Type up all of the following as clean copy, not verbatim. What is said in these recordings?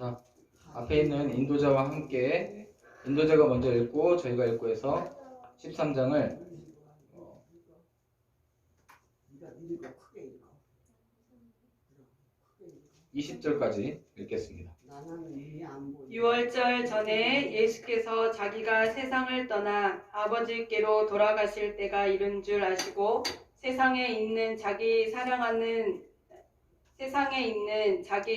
자, 앞에 있는 인도자와 함께 인도자가 먼저 읽고 저희가 읽고 해서 13장을 20절까지 읽겠습니다. 6월절 전에 예수께서 자기가 세상을 떠나 아버지께로 돌아가실 때가 이른 줄 아시고 세상에 있는 자기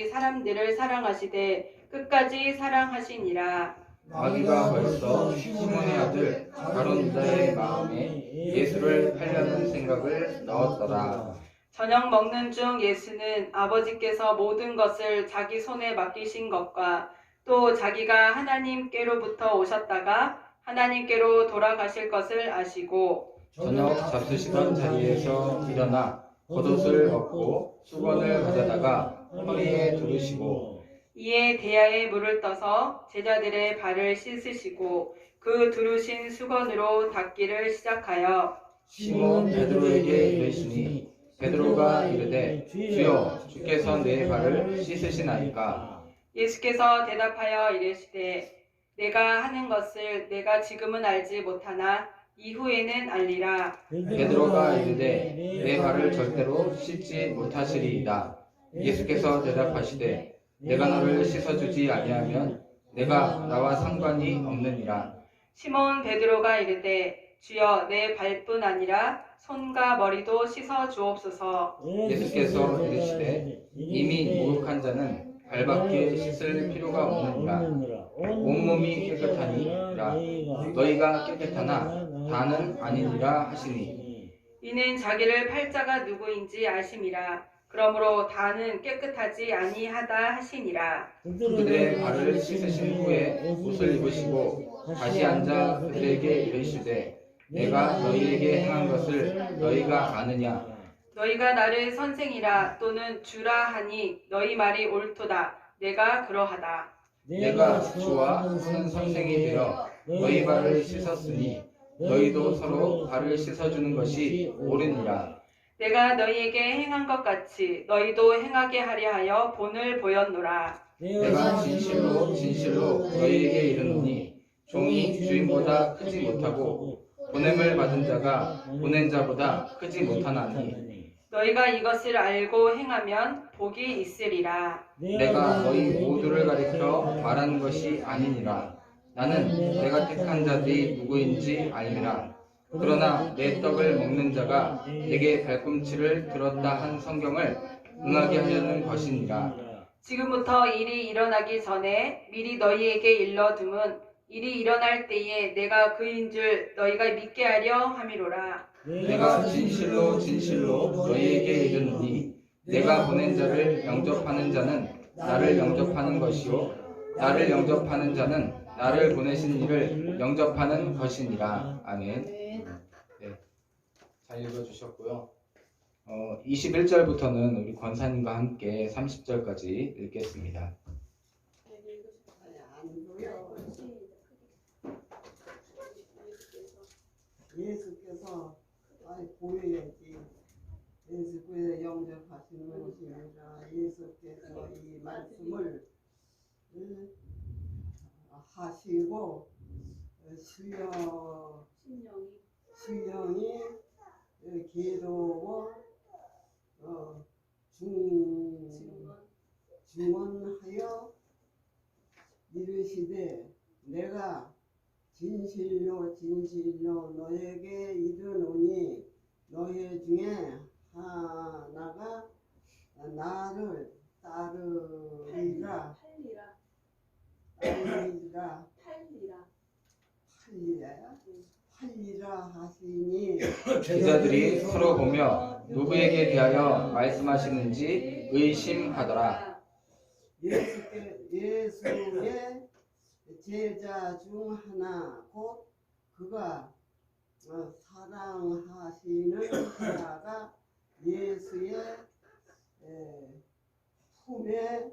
사람들을 사랑하시되 끝까지 사랑하시니라. 마귀가 벌써 시몬의 아들 가룟 유다의 마음에 예수를 팔려는 생각을 넣었더라. 저녁 먹는 중 예수는 아버지께서 모든 것을 자기 손에 맡기신 것과 또 자기가 하나님께로부터 오셨다가 하나님께로 돌아가실 것을 아시고 저녁 잡수시던 자리에서 일어나 겉옷을 벗고 수건을 가져다가 허리에 두르시고 이에 대야에 물을 떠서 제자들의 발을 씻으시고 그 두르신 수건으로 닦기를 시작하여 시몬 베드로에게 이르시니 베드로가 이르되 주여 주께서 내 발을 씻으시나이까. 예수께서 대답하여 이르시되 내가 하는 것을 내가 지금은 알지 못하나 이후에는 알리라. 베드로가 이르되 내 발을 절대로 씻지 못하시리이다. 예수께서 대답하시되 내가 너를 씻어주지 아니하면 내가 나와 상관이 없느니라. 시몬 베드로가 이르되 주여 내 발뿐 아니라 손과 머리도 씻어 주옵소서. 예수께서 이르시되 이미 목욕한 자는 발밖에 씻을 필요가 없느니라. 온몸이 깨끗하니라. 너희가 깨끗하나 다는 아니니라 하시니 이는 자기를 팔자가 누구인지 아심이라. 그러므로 다는 깨끗하지 아니하다 하시니라. 그들의 발을 씻으신 후에 옷을 입으시고 다시 앉아 그들에게 이르시되 내가 너희에게 행한 것을 너희가 아느냐. 너희가 나를 선생이라 또는 주라 하니 너희 말이 옳도다. 내가 그러하다. 내가 주와 또는 선생이 되어 너희 발을 씻었으니 너희도 서로 발을 씻어주는 것이 옳으니라. 내가 너희에게 행한 것 같이 너희도 행하게 하려 하여 본을 보였노라. 내가 진실로 진실로 너희에게 이르노니 종이 주인보다 크지 못하고 보냄을 받은 자가 보낸 자보다 크지 못하나니 너희가 이것을 알고 행하면 복이 있으리라. 내가 너희 모두를 가리켜 말하는 것이 아니니라. 나는 내가 택한 자들이 누구인지 알미라. 그러나 내 떡을 먹는 자가 내게 발꿈치를 들었다 한 성경을 응하게 하려는 것이니라. 지금부터 일이 일어나기 전에 미리 너희에게 일러둠은 일이 일어날 때에 내가 그인 줄 너희가 믿게 하려 함이로라. 내가 진실로 진실로 너희에게 이르노니 내가 보낸 자를 영접하는 자는 나를 영접하는 것이요 나를 영접하는 자는 나를 보내신 이를 영접하는 것이니라. 아멘. 네, 잘 읽어주셨고요. 21절부터는 우리 권사님과 함께 30절까지 읽겠습니다. 예수께서 보여야지. 예수께서 영접하시는 것이니라. 예수께서 이 말씀을 하시고 신령이 괴로워 중언하여 이르시되 내가 진실로 진실로 너에게 이르노니 너희 중에 하나가 나를 따르리라. 팔리라 하시니 제자들이 서로 보며 누구에게 대하여 말씀하시는지 의심하더라. 예수의 제자 중 하나 곧 그가 사랑하시는 자가 예수의 품에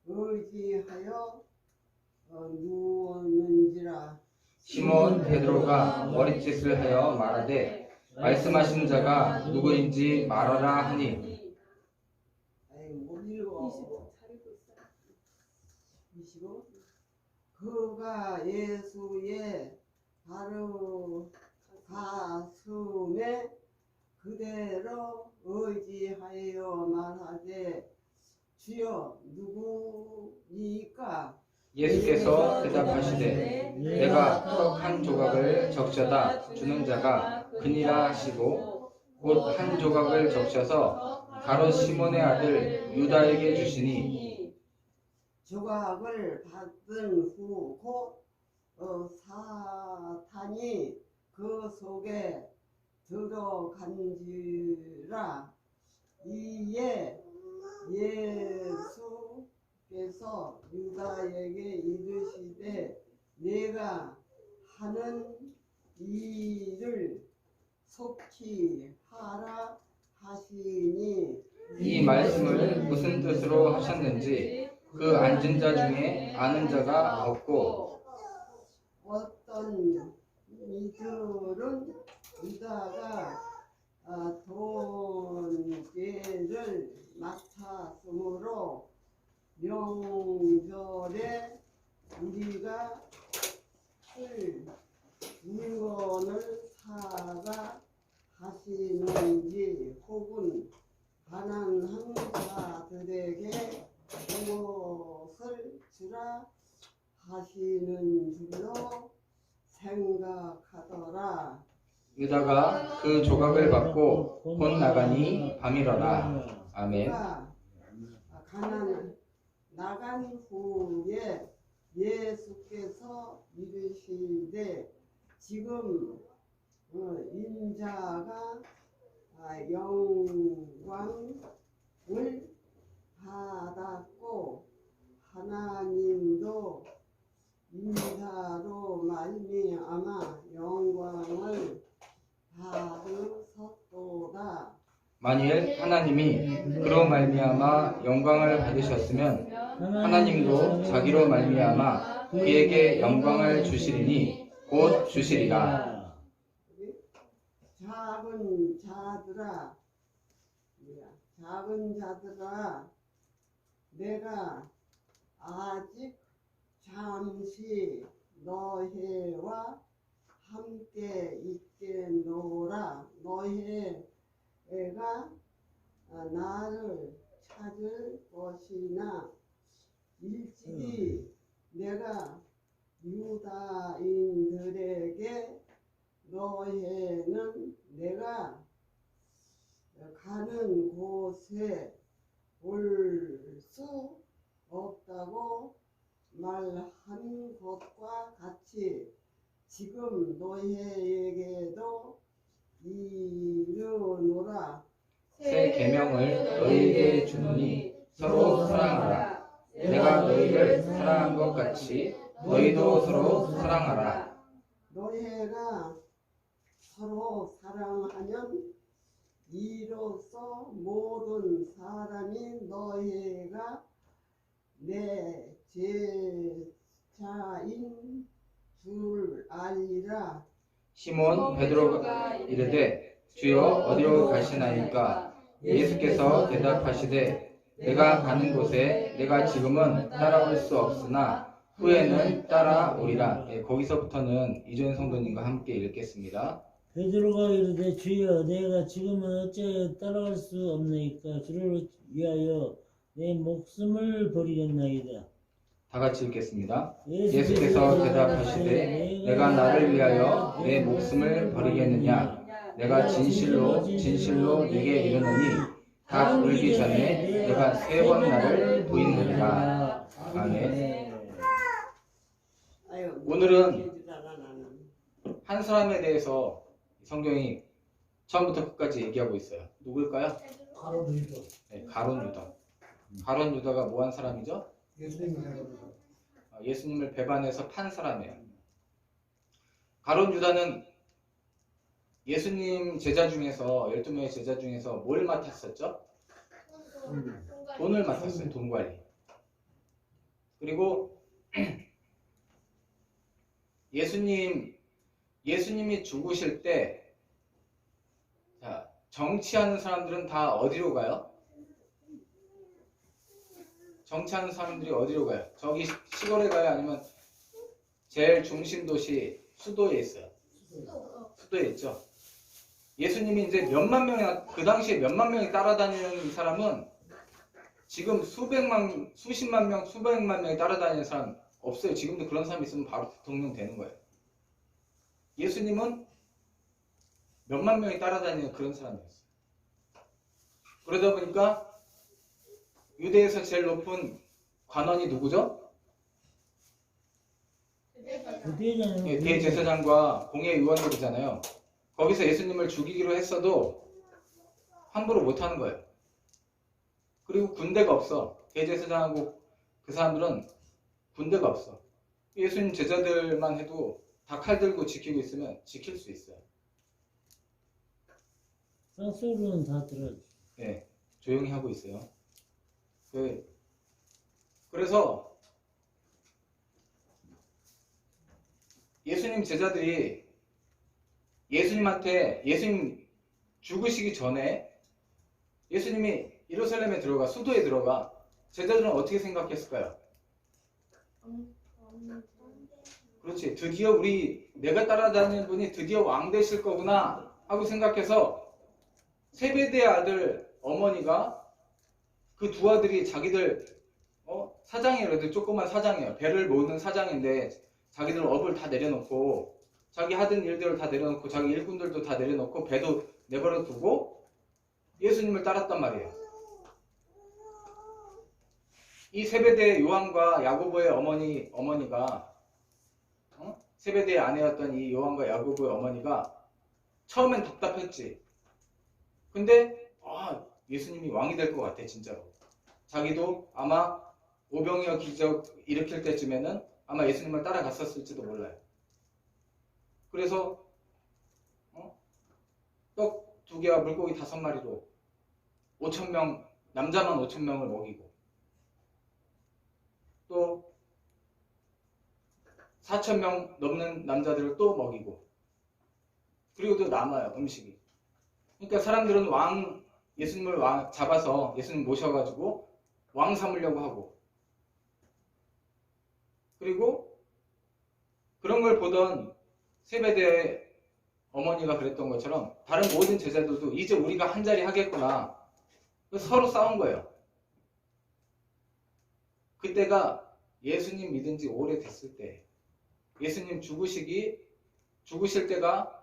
의지하여 누웠는지라. 시몬 베드로가 머리짓을 하여 말하되 말씀하신 자가 누구인지 말하라 하니 25. 그가 예수의 바로 가슴에 그대로 의지하여 말하되 주여 누구니까? 예수께서 대답하시되 내가 떡 한 조각을 적셔다 주는 자가 그니라 하시고 곧 한 조각을 적셔서 가롯 시몬의 아들 유다에게 주시니 조각을 받은 후 곧 사탄이 그 속에 들어간지라. 이에 예수께서 유다에게 이르시되 내가 하는 일을 속히 하라 하시니 이 말씀을 무슨 뜻으로 하셨는지 그 앉은 자 중에 아는 자가 없고 어떤 이들은 유다가 돈죄를 맡았으므로 명절에 우리가 쓸 물건을 사라 하시는지 혹은 가난한 자들에게 무엇을 주라 하시는 줄로 생각하더라. 유다가 그 조각을 받고 곧 나가니 밤이러라. 아멘. 그가 나간 후에 예수께서 이르시되 지금 인자가 영광을 받았고 하나님도 인자로 말미암아 영광을 받으셨도다. 만일 하나님이 그로 말미암아 영광을 받으셨으면 하나님도 자기로 말미암아 그에게 영광을 주시리니 곧 주시리라. 작은 자들아 내가 아직 잠시 너희와 함께 있겠노라. 너희가 나를 찾을 것이나 일찍이 내가 유다인들에게 너희는 내가 가는 곳에 올 수 없다고 말한 것과 같이 지금 너희에게도 이르노라. 새 계명을 너희에게 주노니 서로 사랑하라. 내가 너희를 사랑한 것 같이 너희도 서로 사랑하라. 너희가 서로 사랑하면 이로써 모든 사람이 너희가 내 제자인 줄 알리라. 시몬 베드로가 이르되 주여 어디로 가시나이까? 예수께서 대답하시되 내가 가는 곳에 내가 지금은 따라올 수 없으나 후에는 따라오리라. 거기서부터는 이전 성도님과 함께 읽겠습니다. 베드로가 이르되 주여 내가 지금은 어찌하여 따라갈 수 없나이까? 주를 위하여 내 목숨을 버리겠나이다. 다 같이 읽겠습니다. 예수께서 대답하시되 내가 나를 위하여 내 목숨을 버리겠느냐? 내가 진실로 진실로 네게 이르노니 닭 울기 전에 내가 3번 나를 부인하리라. 아멘. 오늘은 한 사람에 대해서 성경이 처음부터 끝까지 얘기하고 있어요. 누구일까요? 가론 유다. 네, 가론 유다. 가론 유다가 뭐 한 사람이죠? 예수님을 배반해서 판 사람이에요. 가론 유다는 예수님 제자 중에서 12명의 제자 중에서 뭘 맡았었죠? 돈을 맡았어요. 돈 관리. 그리고 예수님이 죽으실 때 정치하는 사람들은 다 어디로 가요? 정치하는 사람들이 어디로 가요? 저기 시골에 가요? 아니면 제일 중심 도시 수도에 있어요? 수도에 있죠. 예수님이 이제 몇만 명이나, 그 당시에 몇만 명이 따라다니는 사람은 지금 수십만 명, 수백만 명이 따라다니는 사람 없어요. 지금도 그런 사람 있으면 바로 대통령 되는 거예요. 예수님은 몇만 명이 따라다니는 그런 사람이었어요. 그러다 보니까 유대에서 제일 높은 관원이 누구죠? 예, 대제사장과 공회의원들이잖아요. 거기서 예수님을 죽이기로 했어도 함부로 못하는 거예요. 그리고 군대가 없어. 대제사장하고 그 사람들은 군대가 없어. 예수님 제자들만 해도 다 칼 들고 지키고 있으면 지킬 수 있어요. 쌍소리는 다 들어. 네, 조용히 하고 있어요. 그래서 예수님 제자들이 예수님 죽으시기 전에 예수님이 예루살렘에 들어가, 수도에 들어가, 제자들은 어떻게 생각했을까요? 그렇지, 드디어 내가 따라다니는 분이 드디어 왕 되실 거구나 하고 생각해서 세베대의 아들 어머니가 그 두 아들이 자기들 사장이에요. 그래도 조그만 사장이에요. 배를 모으는 사장인데 자기들 업을 다 내려놓고 자기 하던 일들을 다 내려놓고 자기 일꾼들도 다 내려놓고 배도 내버려 두고 예수님을 따랐단 말이에요. 이 세베대 요한과 야고보의 어머니가 세베대의 아내였던 이 요한과 야고보의 어머니가 처음엔 답답했지. 근데 예수님이 왕이 될 것 같아 진짜로. 자기도 아마 오병이어 기적 일으킬 때쯤에는 아마 예수님을 따라갔었을지도 몰라요. 그래서 떡 2개와 물고기 5마리로 5,000명, 남자만 5,000명을 먹이고 또 4,000명 넘는 남자들을 또 먹이고 그리고 또 남아요 음식이. 그러니까 사람들은 예수님을 잡아서 예수님 모셔가지고 왕 삼으려고 하고 그리고 그런 걸 보던 세베대 어머니가 그랬던 것처럼 다른 모든 제자들도 이제 우리가 한 자리 하겠구나 서로 싸운 거예요. 그때가 예수님 믿은 지 오래됐을 때 예수님 죽으실 때가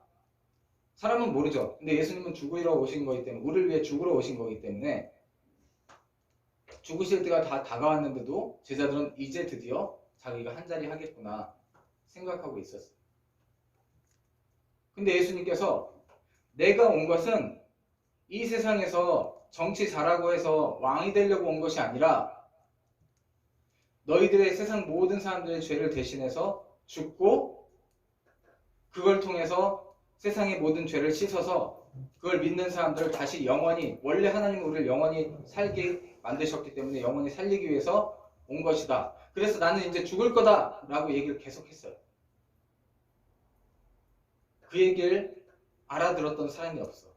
사람은 모르죠. 근데 예수님은 죽으러 오신 거기 때문에 우리를 위해 죽으러 오신 거기 때문에 죽으실 때가 다 다가왔는데도 제자들은 이제 드디어 자기가 한 자리 하겠구나 생각하고 있었어요. 근데 예수님께서 내가 온 것은 이 세상에서 정치 잘하고 해서 왕이 되려고 온 것이 아니라 너희들의 세상 모든 사람들의 죄를 대신해서 죽고 그걸 통해서 세상의 모든 죄를 씻어서 그걸 믿는 사람들을 다시 영원히 원래 하나님은 우리를 영원히 살게 만드셨기 때문에 영원히 살리기 위해서 온 것이다. 그래서 나는 이제 죽을 거다 라고 얘기를 계속했어요. 그 얘기를 알아들었던 사람이 없어.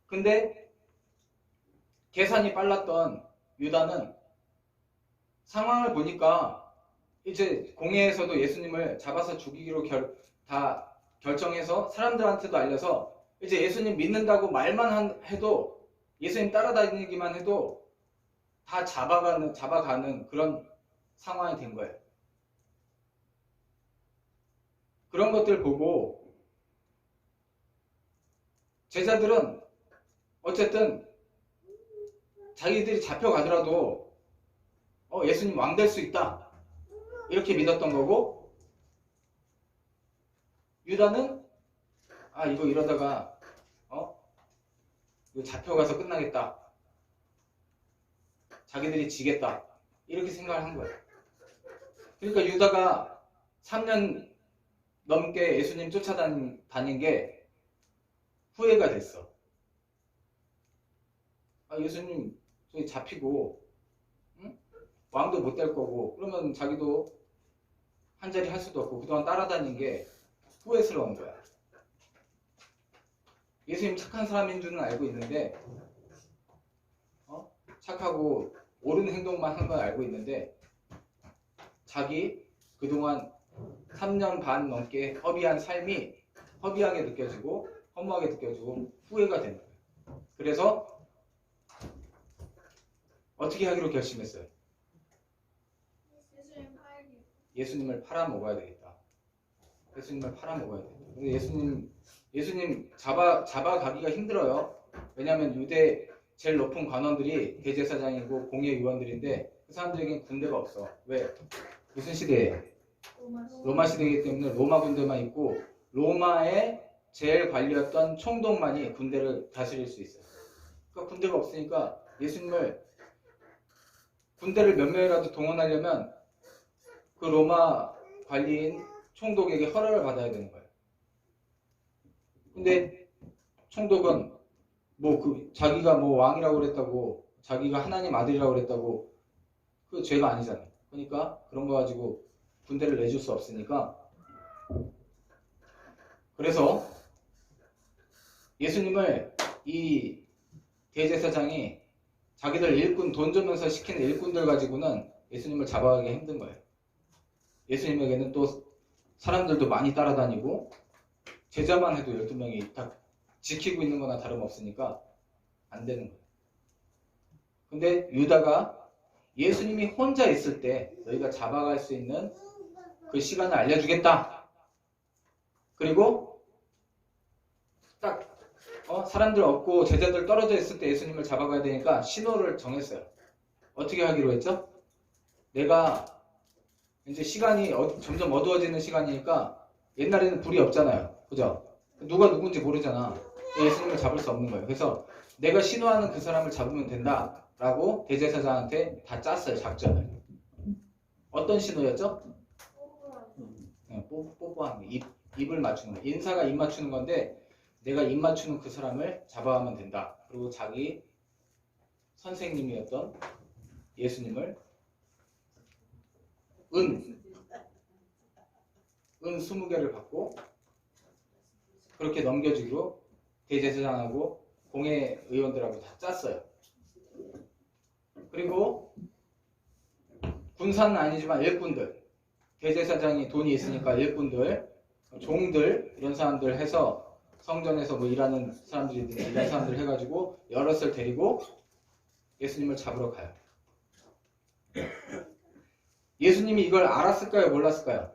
근데 계산이 빨랐던 유다는 상황을 보니까 이제 공회에서도 예수님을 잡아서 죽이기로 다 결정해서 사람들한테도 알려서 이제 예수님 믿는다고 말만 해도 예수님 따라다니기만 해도 다 잡아가는 그런 상황이 된 거예요. 그런 것들 보고 제자들은 어쨌든 자기들이 잡혀가더라도 예수님 왕 될 수 있다 이렇게 믿었던 거고 유다는 이거 이러다가 이거 잡혀가서 끝나겠다. 자기들이 지겠다. 이렇게 생각을 한 거예요. 그러니까 유다가 3년 넘게 예수님 쫓아다닌 게 후회가 됐어. 예수님 저기 잡히고 왕도 못 될 거고 그러면 자기도 한 자리 할 수도 없고 그동안 따라다닌 게 후회스러운 거야. 예수님 착한 사람인 줄은 알고 있는데 착하고 옳은 행동만 한 걸 알고 있는데 자기 그동안 3년 반 넘게 허비한 삶이 허비하게 느껴지고 허무하게 느껴지고 후회가 되는 거예요. 그래서 어떻게 하기로 결심했어요? 예수님을 팔아먹어야 되겠다. 예수님을 팔아먹어야 되겠다. 근데 예수님 잡아가기가 힘들어요. 왜냐하면 유대 제일 높은 관원들이 대제사장이고 공예위원들인데 그 사람들에겐 군대가 없어. 왜? 무슨 시대에? 로마 시대이기 때문에 로마 군대만 있고 로마의 제일 관리였던 총독만이 군대를 다스릴 수 있어요. 그러니까 군대가 없으니까 예수님을 군대를 몇 명이라도 동원하려면 그 로마 관리인 총독에게 허락을 받아야 되는 거예요. 근데 총독은 자기가 왕이라고 그랬다고 자기가 하나님 아들이라고 그랬다고 그 죄가 아니잖아요. 그러니까 그런 거 가지고 군대를 내줄 수 없으니까 그래서 예수님을 이 대제사장이 자기들 일꾼 돈 주면서 시키는 일꾼들 가지고는 예수님을 잡아가기 힘든 거예요. 예수님에게는 또 사람들도 많이 따라다니고 제자만 해도 12명이 다 지키고 있는 거나 다름없으니까 안 되는 거예요. 근데 유다가 예수님이 혼자 있을 때 너희가 잡아갈 수 있는 그 시간을 알려주겠다. 그리고 딱 사람들 없고 제자들 떨어져 있을 때 예수님을 잡아가야 되니까 신호를 정했어요. 어떻게 하기로 했죠? 내가 이제 시간이 점점 어두워지는 시간이니까 옛날에는 불이 없잖아요. 그죠? 누가 누군지 모르잖아. 예수님을 잡을 수 없는 거예요. 그래서 내가 신호하는 그 사람을 잡으면 된다라고 대제사장한테 다 짰어요. 작전을. 어떤 신호였죠? 뽀뽀하는 거. 입을 맞추는 거. 인사가 입 맞추는 건데 내가 입 맞추는 그 사람을 잡아가면 된다. 그리고 자기 선생님이었던 예수님을 은 20개를 받고 그렇게 넘겨주기로 대제사장하고 공회의원들하고 다 짰어요. 그리고 군사는 아니지만 일꾼들, 대제사장이 돈이 있으니까 일꾼들, 종들 이런 사람들 해서 성전에서 일하는 사람들이든지 이런 사람들 해가지고 여럿을 데리고 예수님을 잡으러 가요. 예수님이 이걸 알았을까요? 몰랐을까요?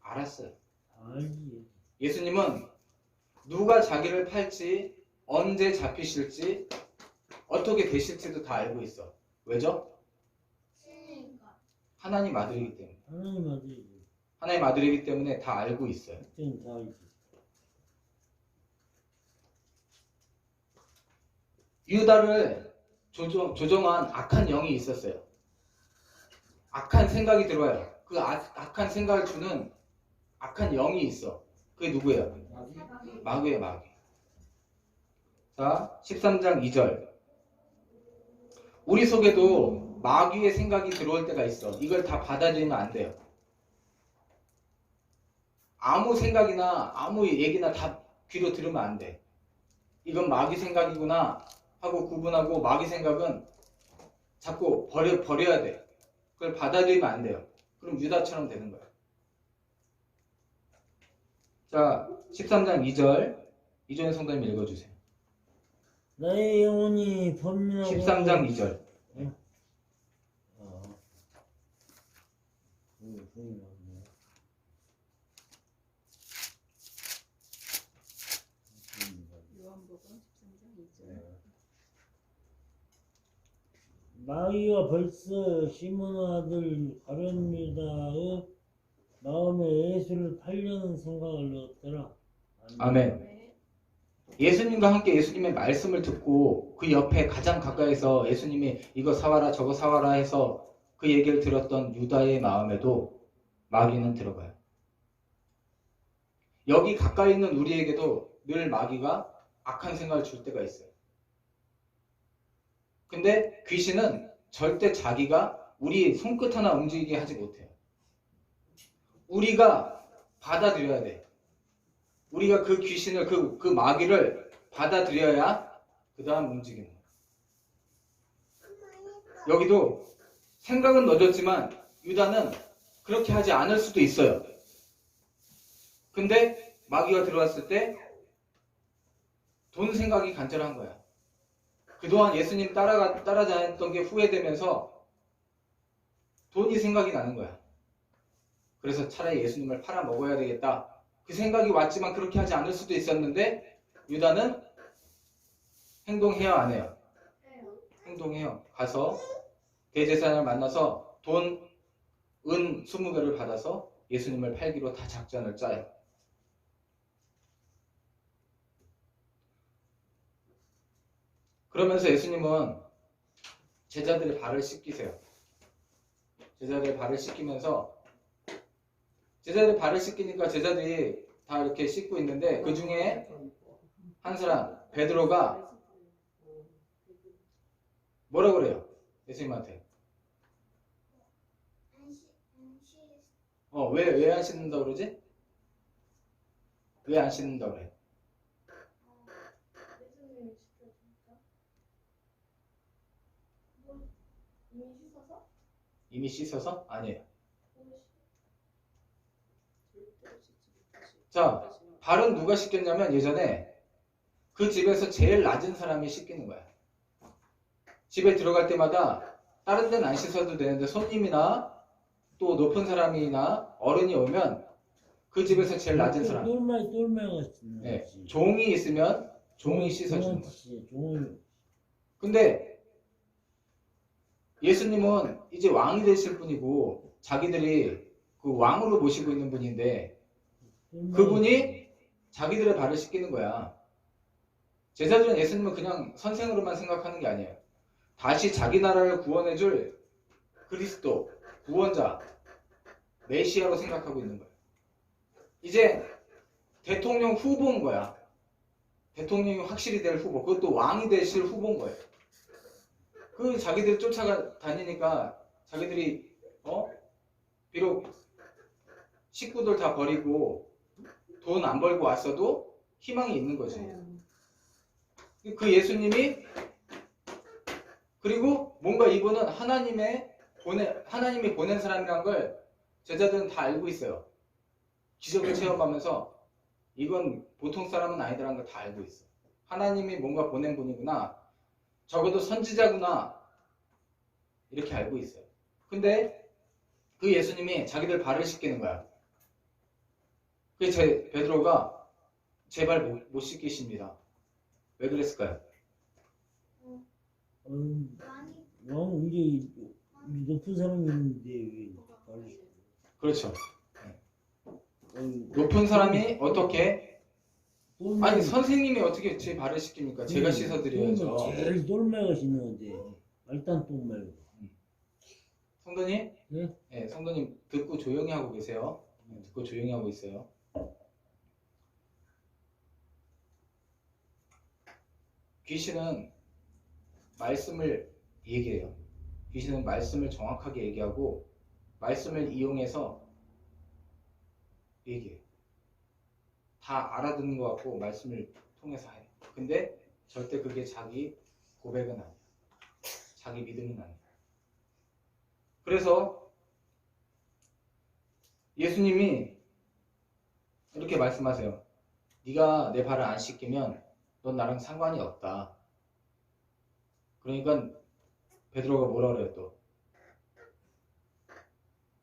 알았어요. 알지. 예수님은 누가 자기를 팔지, 언제 잡히실지, 어떻게 되실지도 다 알고 있어. 왜죠? 하나님 아들이기 때문에. 하나님 아들이지. 하나님 아들이기 때문에 다 알고 있어요. 그때는 다 알지. 유다를 조종한 악한 영이 있었어요. 악한 생각이 들어와요. 그 악한 생각을 주는 악한 영이 있어. 그게 누구예요? 마귀예요, 마귀. 자, 13장 2절. 우리 속에도 마귀의 생각이 들어올 때가 있어. 이걸 다 받아들이면 안 돼요. 아무 생각이나 아무 얘기나 다 귀로 들으면 안 돼. 이건 마귀 생각이구나 하고 구분하고 마귀 생각은 자꾸 버려야 돼. 그걸 받아들이면 안 돼요. 그럼 유다처럼 되는 거예요. 자, 13장 2절. 이종현 성도님 읽어주세요. 나의 영혼이 범민하고 13장 2절. 요한복음 13장 2절. 마귀가 벌써 시몬 아들 가룟유다의 마음에 예수를 팔려는 생각을 넣었더라. 아멘. 예수님과 함께 예수님의 말씀을 듣고 그 옆에 가장 가까이서 예수님이 이거 사와라 저거 사와라 해서 그 얘기를 들었던 유다의 마음에도 마귀는 들어가요. 여기 가까이 있는 우리에게도 늘 마귀가 악한 생각을 줄 때가 있어요. 근데 귀신은 절대 자기가 우리 손끝 하나 움직이게 하지 못해요. 우리가 받아들여야 돼. 우리가 그 귀신을, 그 마귀를 받아들여야 그 다음 움직이는 거예요. 여기도 생각은 넣어줬지만 유다는 그렇게 하지 않을 수도 있어요. 근데 마귀가 들어왔을 때 돈 생각이 간절한 거야. 그동안 예수님 따라다녔던 게 후회되면서 돈이 생각이 나는 거야. 그래서 차라리 예수님을 팔아먹어야 되겠다. 그 생각이 왔지만 그렇게 하지 않을 수도 있었는데 유다는 행동해요, 안 해요? 행동해요. 가서 대제사장을 만나서 돈, 은 20개를 받아서 예수님을 팔기로 다 작전을 짜요. 그러면서 예수님은 제자들의 발을 씻기세요. 제자들의 발을 씻기면서 제자들의 발을 씻기니까 제자들이 다 이렇게 씻고 있는데 그 중에 한 사람 베드로가 뭐라 그래요? 예수님한테 왜 안 씻는다 그러지? 왜 안 씻는다 그래? 이미 씻어서? 아니에요. 자, 발은 누가 씻겼냐면 예전에 그 집에서 제일 낮은 사람이 씻기는 거야. 집에 들어갈 때마다 다른 데는 안 씻어도 되는데 손님이나 또 높은 사람이나 어른이 오면 그 집에서 제일 낮은 사람, 똘마가 네, 종이 있으면 종이 씻어주는 거야. 종을 근데 예수님은 이제 왕이 되실 분이고 자기들이 그 왕으로 모시고 있는 분인데 그분이 자기들의 발을 씻기는 거야. 제자들은 예수님은 그냥 선생으로만 생각하는 게 아니에요. 다시 자기 나라를 구원해줄 그리스도, 구원자, 메시아로 생각하고 있는 거예요. 이제 대통령 후보인 거야. 대통령이 확실히 될 후보, 그것도 왕이 되실 후보인 거예요. 그 자기들 쫓아다니니까 자기들이 비록 식구들 다 버리고 돈 안 벌고 왔어도 희망이 있는 거지. 그 예수님이 그리고 뭔가 이분은 하나님이 보낸 사람이란 걸 제자들은 다 알고 있어요. 기적을 체험하면서 이건 보통 사람은 아니더라는 걸 다 알고 있어. 하나님이 뭔가 보낸 분이구나. 적어도 선지자구나. 이렇게 알고 있어요. 근데 그 예수님이 자기들 발을 씻기는 거야. 그래서 베드로가 제발 못 씻기십니다. 왜 그랬을까요? 왕 이제 높은 사람이 있는데 왜 발을 그렇죠. 높은 사람이 어떻게 아니 선생님이 어떻게 제 발을 씻깁니까? 제가 씻어드려야죠. 제일 똘마가 씻는 건데 일단 똘마요. 성도님? 네? 네, 성도님 듣고 조용히 하고 계세요. 듣고 조용히 하고 있어요. 귀신은 말씀을 얘기해요. 귀신은 말씀을 정확하게 얘기하고 말씀을 이용해서 얘기해요. 다 알아듣는 것 같고 말씀을 통해서 해요. 근데 절대 그게 자기 고백은 아니야. 자기 믿음은 아니야. 그래서 예수님이 이렇게 말씀하세요. 네가 내 발을 안 씻기면 넌 나랑 상관이 없다. 그러니까 베드로가 뭐라 그래요 또?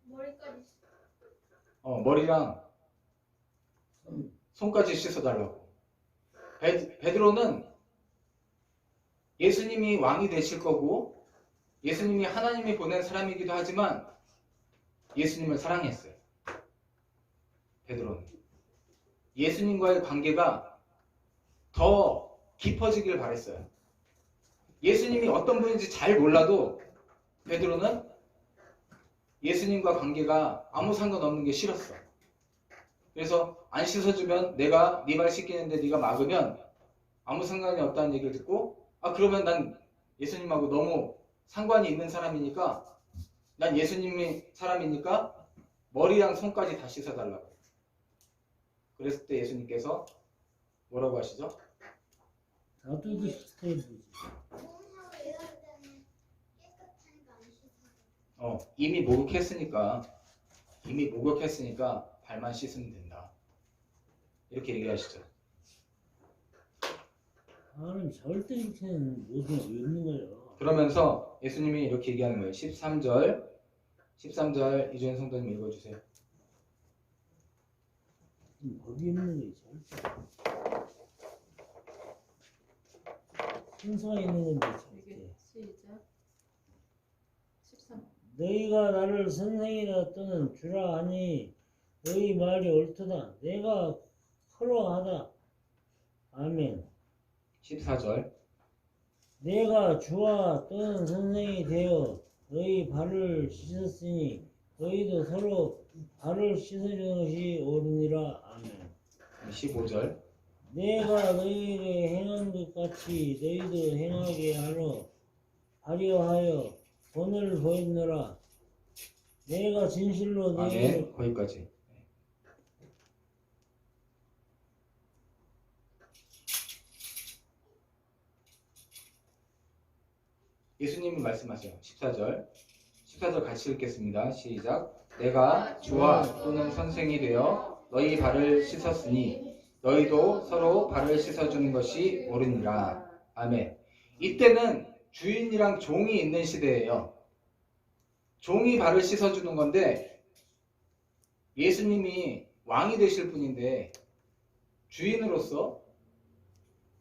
머리까지 머리랑 손까지 씻어달라고. 베드로는 예수님이 왕이 되실 거고 예수님이 하나님이 보낸 사람이기도 하지만 예수님을 사랑했어요. 베드로는 예수님과의 관계가 더 깊어지길 바랬어요. 예수님이 어떤 분인지 잘 몰라도 베드로는 예수님과 관계가 아무 상관없는 게 싫었어. 그래서 안 씻어주면 내가 네 발 씻기는데 네가 막으면 아무 상관이 없다는 얘기를 듣고 그러면 난 예수님하고 너무 상관이 있는 사람이니까 난 예수님이 사람이니까 머리랑 손까지 다 씻어달라고. 그랬을 때 예수님께서 뭐라고 하시죠? 나도 씻어야지. 이미 목욕했으니까 발만 씻으면 된다. 이렇게 얘기하시죠. 나는 절대 이렇게는 못 읽는 거예요. 그러면서 예수님이 이렇게 얘기하는 거예요. 13절 이주연 성도님 읽어주세요. 법이 있는 거예요. 절대. 순서가 있는 건데 절대. 시작. 13. 너희가 나를 선생이라 또는 주라 하니 너희 말이 옳도다. 내가 그러하다. 아멘. 14절 내가 주와 또는 선생이 되어 너희 발을 씻었으니 너희도 서로 발을 씻어주는 것이 옳으니라. 아멘. 15절 내가 너희에게 행한 것 같이 너희도 행하게 하려 본을 보였노라. 내가 진실로 너희를 아멘. 거기까지. 예수님이 말씀하세요. 14절 같이 읽겠습니다. 시작. 내가 주와 또는 선생이 되어 너희 발을 씻었으니 너희도 서로 발을 씻어주는 것이 옳으니라. 아멘. 이때는 주인이랑 종이 있는 시대예요. 종이 발을 씻어주는 건데 예수님이 왕이 되실 분인데 주인으로서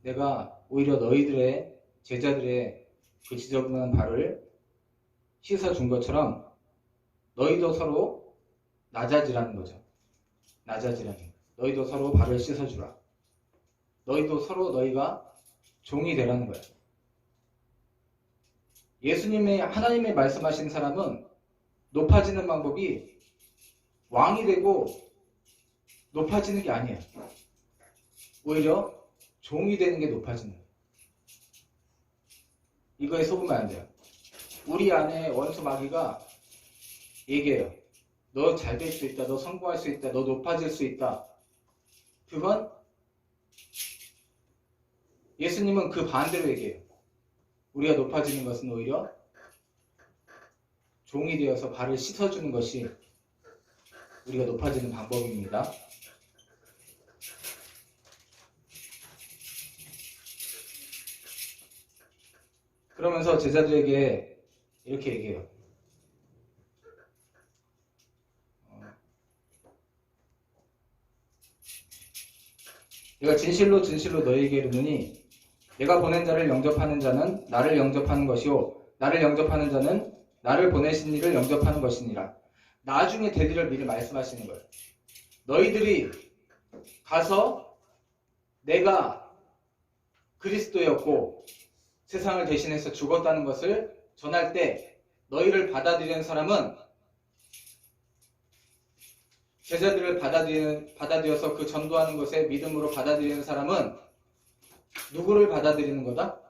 내가 오히려 너희들의 제자들의 그 지저분한 발을 씻어준 것처럼 너희도 서로 낮아지라는 거죠. 낮아지라는 거예요. 너희도 서로 발을 씻어주라. 너희도 서로 너희가 종이 되라는 거예요. 하나님의 말씀하신 사람은 높아지는 방법이 왕이 되고 높아지는 게 아니에요. 오히려 종이 되는 게 높아지는 거예요. 이거에 속으면 안 돼요. 우리 안에 원수 마귀가 얘기해요. 너 잘 될 수 있다. 너 성공할 수 있다. 너 높아질 수 있다. 그건 예수님은 그 반대로 얘기해요. 우리가 높아지는 것은 오히려 종이 되어서 발을 씻어주는 것이 우리가 높아지는 방법입니다. 그러면서 제자들에게 이렇게 얘기해요. 내가 진실로 너희에게 이르노니 내가 보낸 자를 영접하는 자는 나를 영접하는 것이요 나를 영접하는 자는 나를 보내신 이를 영접하는 것이니라. 나중에 되리를 미리 말씀하시는 거예요. 너희들이 가서 내가 그리스도였고 세상을 대신해서 죽었다는 것을 전할 때 너희를 받아들이는 사람은 제자들을 받아들여서 그 전도하는 것에 믿음으로 받아들이는 사람은 누구를 받아들이는 거다?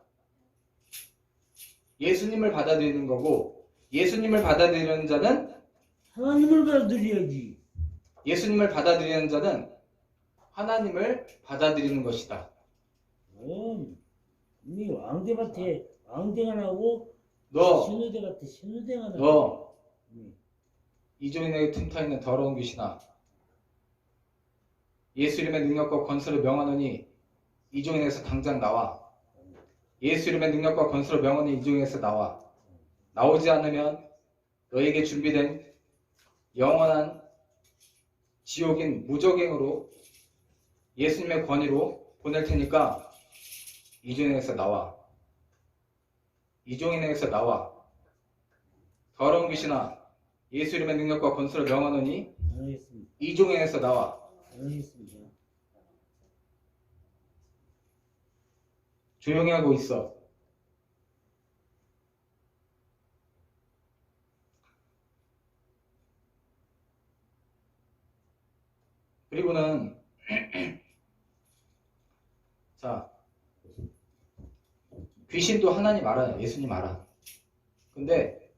예수님을 받아들이는 거고 예수님을 받아들이는 자는 하나님을 받아들여야지. 예수님을 받아들이는 자는 하나님을 받아들이는 것이다. 이미 왕대밭에 왕대가 나고 너 신우대밭에 신우대가 나고. 너 이조인에게 틈타 있는 더러운 귀신아, 예수 이름의 능력과 권세를 명하노니 이종인에서 당장 나와. 예수 이름의 능력과 권세를 명하노니 이종인에서 나와. 나오지 않으면 너에게 준비된 영원한 지옥인 무적행으로 예수님의 권위로 보낼 테니까 이종인에서 나와. 이종인에서 나와. 더러운 귀신아, 예수 이름의 능력과 권세를 명하노니 알겠습니다. 이종인에서 나와. 알겠습니다. 조용히 하고 있어. 그리고는 자, 귀신도 하나님 알아요. 예수님 알아. 근데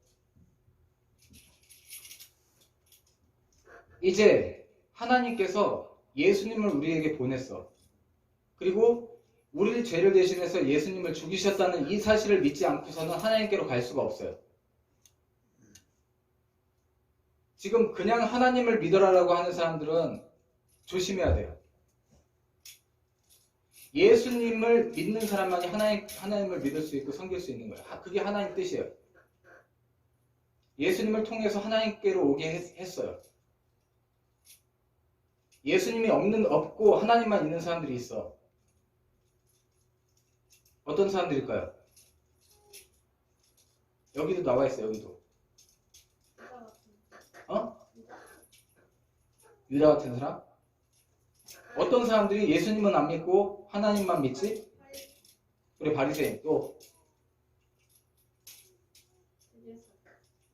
이제 하나님께서 예수님을 우리에게 보냈어. 그리고 우리를 죄를 대신해서 예수님을 죽이셨다는 이 사실을 믿지 않고서는 하나님께로 갈 수가 없어요. 지금 그냥 하나님을 믿어라라고 하는 사람들은 조심해야 돼요. 예수님을 믿는 사람만이 하나님을 믿을 수 있고 섬길 수 있는 거예요. 그게 하나님 뜻이에요. 예수님을 통해서 하나님께로 오게 했어요. 예수님이 없고 하나님만 있는 사람들이 있어. 어떤 사람들일까요? 여기도 나와 있어요. 여기도. 유다 같은 사람? 어떤 사람들이 예수님은 안 믿고 하나님만 믿지? 그래, 바리새인. 또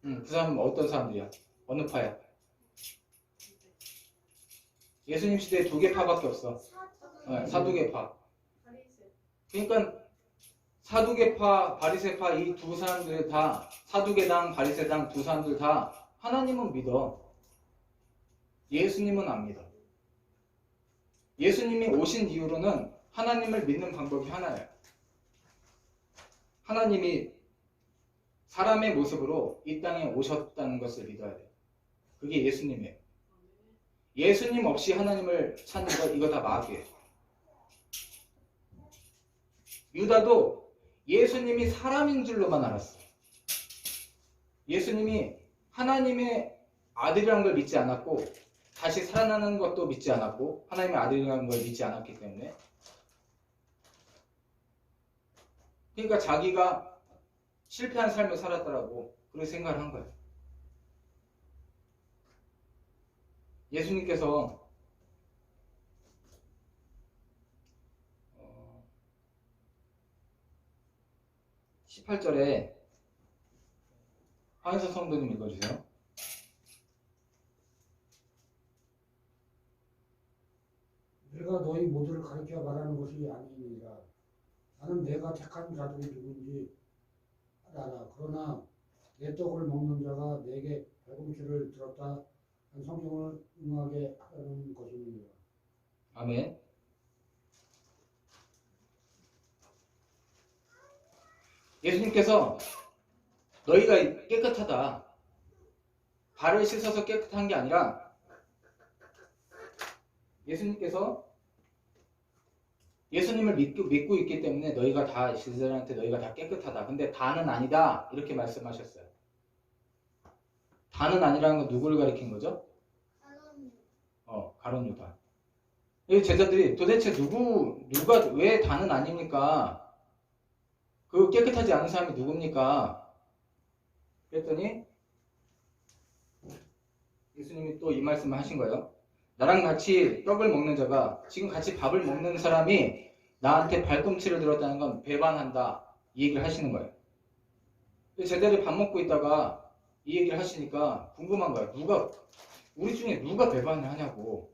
그 사람은 어떤 사람들이야? 어느 파야? 예수님 시대에 2개 파밖에 없어. 사두개파. 그러니까 사두개파, 바리새파 이 두 사람들 다, 사두개당, 바리새당 두 사람들 다 하나님은 믿어. 예수님은 안 믿어. 예수님이 오신 이후로는 하나님을 믿는 방법이 하나예요. 하나님이 사람의 모습으로 이 땅에 오셨다는 것을 믿어야 돼요. 그게 예수님이에요. 예수님 없이 하나님을 찾는 거 이거 다 마귀예요. 유다도 예수님이 사람인 줄로만 알았어. 예수님이 하나님의 아들이라는 걸 믿지 않았고 다시 살아나는 것도 믿지 않았고 하나님의 아들이라는 걸 믿지 않았기 때문에 그러니까 자기가 실패한 삶을 살았더라고. 그렇게 생각을 한 거예요. 예수님께서 18절에 황인서 성도님 읽어주세요. 내가 너희 모두를 가르쳐 말하는 것이 아니니라. 나는 내가 택한 자들이 누군지 알아. 그러나 내 떡을 먹는 자가 내게 발꿈치를 들었다 한 성경을 응하게 하는 것입니다. 아멘. 예수님께서 너희가 깨끗하다. 발을 씻어서 깨끗한 게 아니라 예수님께서 예수님을 믿고 있기 때문에 너희가 다 이스라엘한테 너희가 다 깨끗하다. 근데 다는 아니다. 이렇게 말씀하셨어요. 다는 아니라는 건 누구를 가리킨 거죠? 가룟 유다. 이 제자들이 도대체 누가 왜 다는 아닙니까? 그 깨끗하지 않은 사람이 누굽니까? 그랬더니 예수님이 또 이 말씀을 하신 거예요. 나랑 같이 떡을 먹는 자가 지금 같이 밥을 먹는 사람이 나한테 발꿈치를 들었다는 건 배반한다. 이 얘기를 하시는 거예요. 제자들이 밥 먹고 있다가 이 얘기를 하시니까 궁금한 거예요. 우리 중에 누가 배반을 하냐고.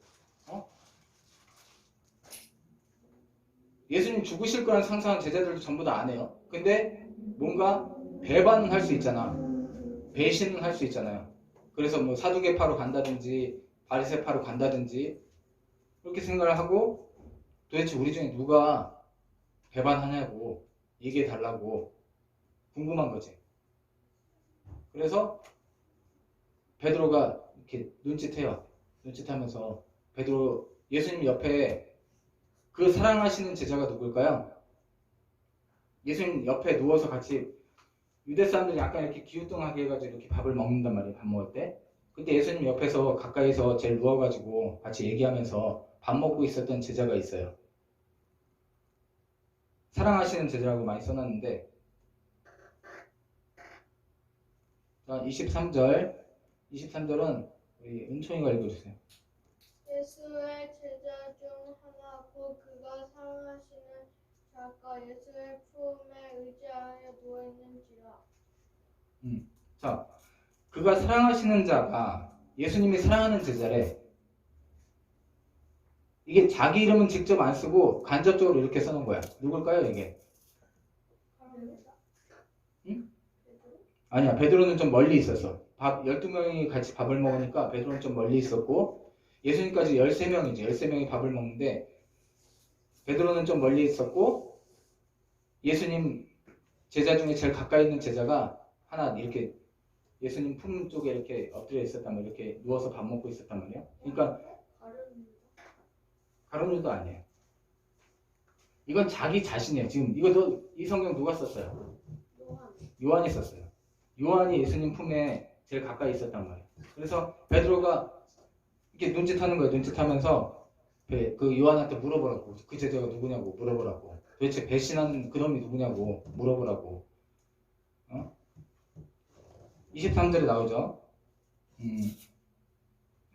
예수님 죽으실 거라는 상상은 제자들도 전부 다 안 해요. 근데 뭔가 배반은 할 수 있잖아. 배신은 할 수 있잖아요. 그래서 뭐 사두개파로 간다든지 바리새파로 간다든지 그렇게 생각을 하고 도대체 우리 중에 누가 배반하냐고 얘기해 달라고 궁금한 거지. 그래서 베드로가 이렇게 눈짓해요. 눈짓하면서 베드로 예수님 옆에 그 사랑하시는 제자가 누굴까요? 예수님 옆에 누워서 같이 유대 사람들이 약간 이렇게 기우뚱하게 해가지고 이렇게 밥을 먹는단 말이에요. 밥 먹을 때. 그때 예수님 옆에서 가까이서 제일 누워가지고 같이 얘기하면서 밥 먹고 있었던 제자가 있어요. 사랑하시는 제자라고 많이 써놨는데 23절은 우리 은총이가 읽어주세요. 예수의 제자 중 하나고 그가 사랑하시는 자가 예수의 품에 의지하여 누워있는지라. 자, 그가 사랑하시는 자가 예수님이 사랑하는 제자래. 이게 자기 이름은 직접 안 쓰고 간접적으로 이렇게 써놓은 거야. 누굴까요 이게? 응? 아니야, 베드로는 좀 멀리 있었어. 12명이 같이 밥을 먹으니까 베드로는 좀 멀리 있었고 예수님까지 13명이지. 13명이 밥을 먹는데 베드로는 좀 멀리 있었고 예수님 제자 중에 제일 가까이 있는 제자가 하나 이렇게 예수님 품 쪽에 이렇게 엎드려 있었단 말이에요. 이렇게 누워서 밥 먹고 있었단 말이에요. 그러니까 가룟 유다 아니에요. 이건 자기 자신이에요. 지금 이것도 이 성경 누가 썼어요? 요한이 썼어요. 요한이 예수님 품에 제일 가까이 있었단 말이에요. 그래서 베드로가 이렇게 눈짓하는 거예요. 눈짓하면서 그 요한한테 물어보라고. 그 제자가 누구냐고 물어보라고. 도대체 배신한 그놈이 누구냐고 물어보라고. 23절에 나오죠.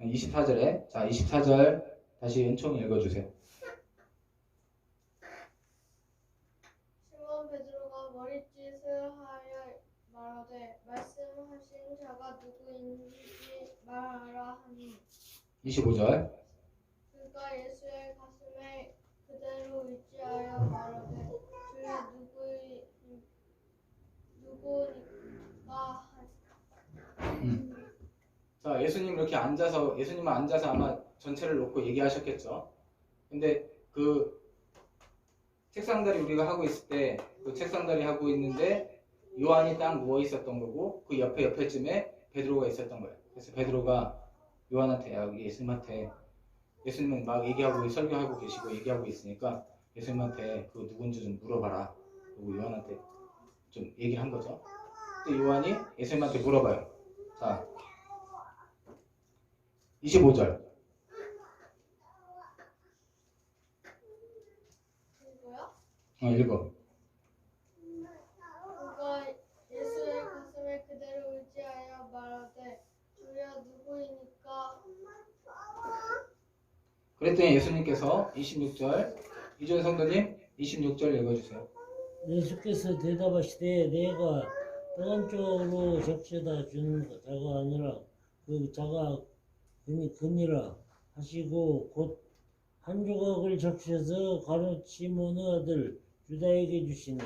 24절에. 자, 24절 다시 은총이 읽어주세요. 시몬 베드로가 머리짓을 하여 말하되 말씀하신 자가 누구인지 말하라 하니 25절. 그가 예수의 가슴에 그대로 의지하여 말하되 주여 누구니까 자, 예수님은 앉아서 아마 전체를 놓고 얘기하셨겠죠. 근데 그 책상다리 우리가 하고 있을 때 그 책상다리 하고 있는데 요한이 딱 누워 있었던 거고 그 옆에쯤에 베드로가 있었던 거예요. 그래서 베드로가 요한한테 예수님은 막 얘기하고 설교하고 계시고 얘기하고 있으니까 예수님한테 그 누군지 좀 물어봐라. 그리고 요한한테 좀 얘기를 한 거죠. 근데 요한이 예수님한테 물어봐요. 자, 25절. 누구야? 읽어. 그가 예수의 가슴에 그대로 의지하여 말하되 주여 누구이니까 그랬더니 예수님께서 26절, 이준 성도님 26절 읽어주세요. 예수께서 대답하시되 내가 떠간 쪽으로 적셔다 주는 자가 아니라 그 자가 그니라 하시고 곧 한 조각을 적셔서 가룟 시몬의 아들 유다에게 주시니.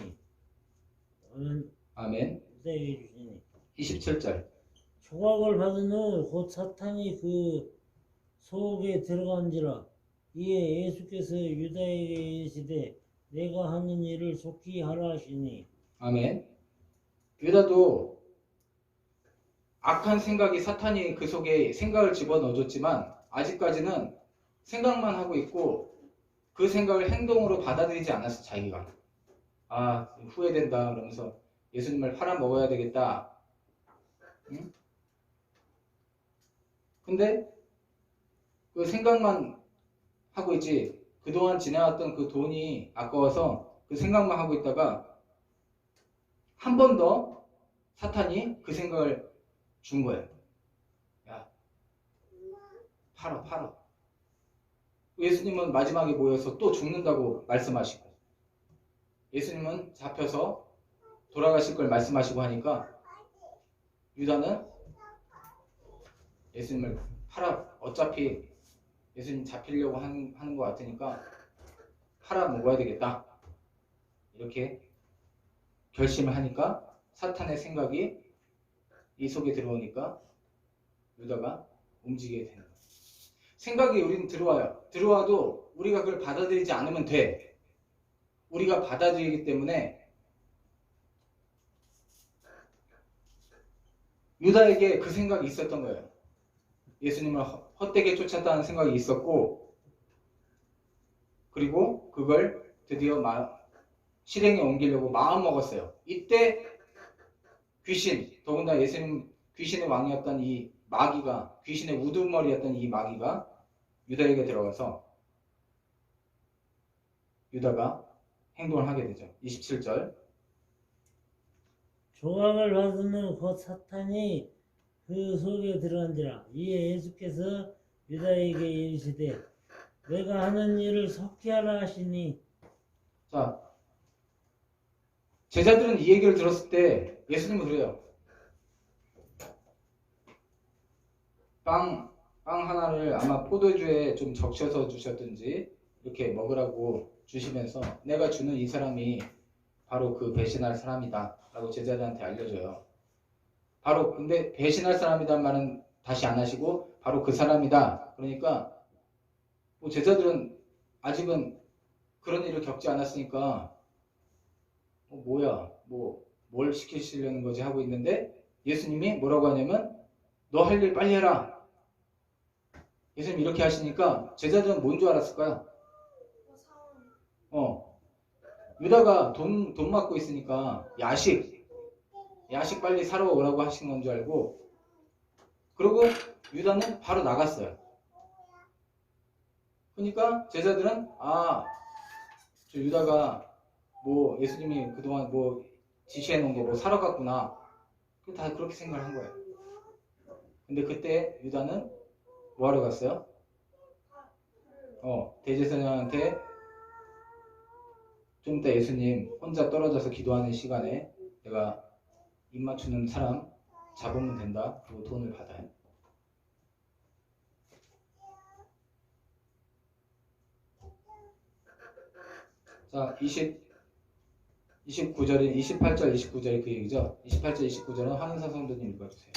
아멘. 유다에게 주시니. 27절. 조각을 받은 후 곧 사탄이 그 속에 들어간지라. 이에 예수께서 유다에게 이르시되 내가 하는 일을 속히 하라 하시니. 아멘. 유다도 악한 생각이 사탄이 그 속에 생각을 집어넣어줬지만 아직까지는 생각만 하고 있고 그 생각을 행동으로 받아들이지 않았어. 자기가 후회된다 그러면서 예수님을 팔아먹어야 되겠다. 응? 근데 그 생각만 하고 있지 그동안 지내왔던 그 돈이 아까워서 그 생각만 하고 있다가 한 번 더 사탄이 그 생각을 준 거예요. 야, 팔아. 예수님은 마지막에 모여서 또 죽는다고 말씀하시고 예수님은 잡혀서 돌아가실 걸 말씀하시고 하니까 유다는 예수님을 팔아 어차피 예수님 잡히려고 하는 것 같으니까 팔아 먹어야 되겠다 이렇게 결심을 하니까 사탄의 생각이 이 속에 들어오니까 유다가 움직이게 되는 거예요. 생각이 우리는 들어와도 우리가 그걸 받아들이지 않으면 돼. 우리가 받아들이기 때문에 유다에게 그 생각이 있었던 거예요. 예수님을 헛되게 쫓았다는 생각이 있었고 그리고 그걸 드디어 실행에 옮기려고 마음먹었어요. 이때 더군다나 예수님 귀신의 왕이었던 이 마귀가 귀신의 우두머리였던 이 마귀가 유다에게 들어가서 유다가 행동을 하게 되죠. 27절. 조각을 받은 후 곧 사탄이 그 속에 들어간지라. 이에 예수께서 유다에게 이르시되 내가 하는 일을 속히 하라 하시니. 자, 제자들은 이 얘기를 들었을 때 예수님은 그래요. 빵 하나를 아마 포도주에 좀 적셔서 주셨든지 이렇게 먹으라고 주시면서 내가 주는 이 사람이 바로 그 배신할 사람이다 라고 제자들한테 알려줘요. 바로 근데 배신할 사람이란 말은 다시 안 하시고 바로 그 사람이다. 그러니까 뭐 제자들은 아직은 그런 일을 겪지 않았으니까 뭘 시키시려는 거지 하고 있는데 예수님이 뭐라고 하냐면 너 할 일 빨리 해라. 예수님 이렇게 하시니까 제자들은 뭔 줄 알았을까요? 유다가 돈 받고 있으니까 야식 빨리 사러 오라고 하신 건 줄 알고, 그리고 유다는 바로 나갔어요. 그러니까 제자들은 저 유다가 뭐 예수님이 그동안 뭐 지시해 놓은 거 뭐 사러 갔구나, 다 그렇게 생각을 한 거예요. 근데 그때 유다는 뭐 하러 갔어요? 대제사장한테 좀 이따 예수님 혼자 떨어져서 기도하는 시간에 내가 입 맞추는 사람 잡으면 된다. 그리고 돈을 받아요. 자, 28절, 29절이 그 얘기죠. 28절, 29절은 황인사 성도님 읽어주세요.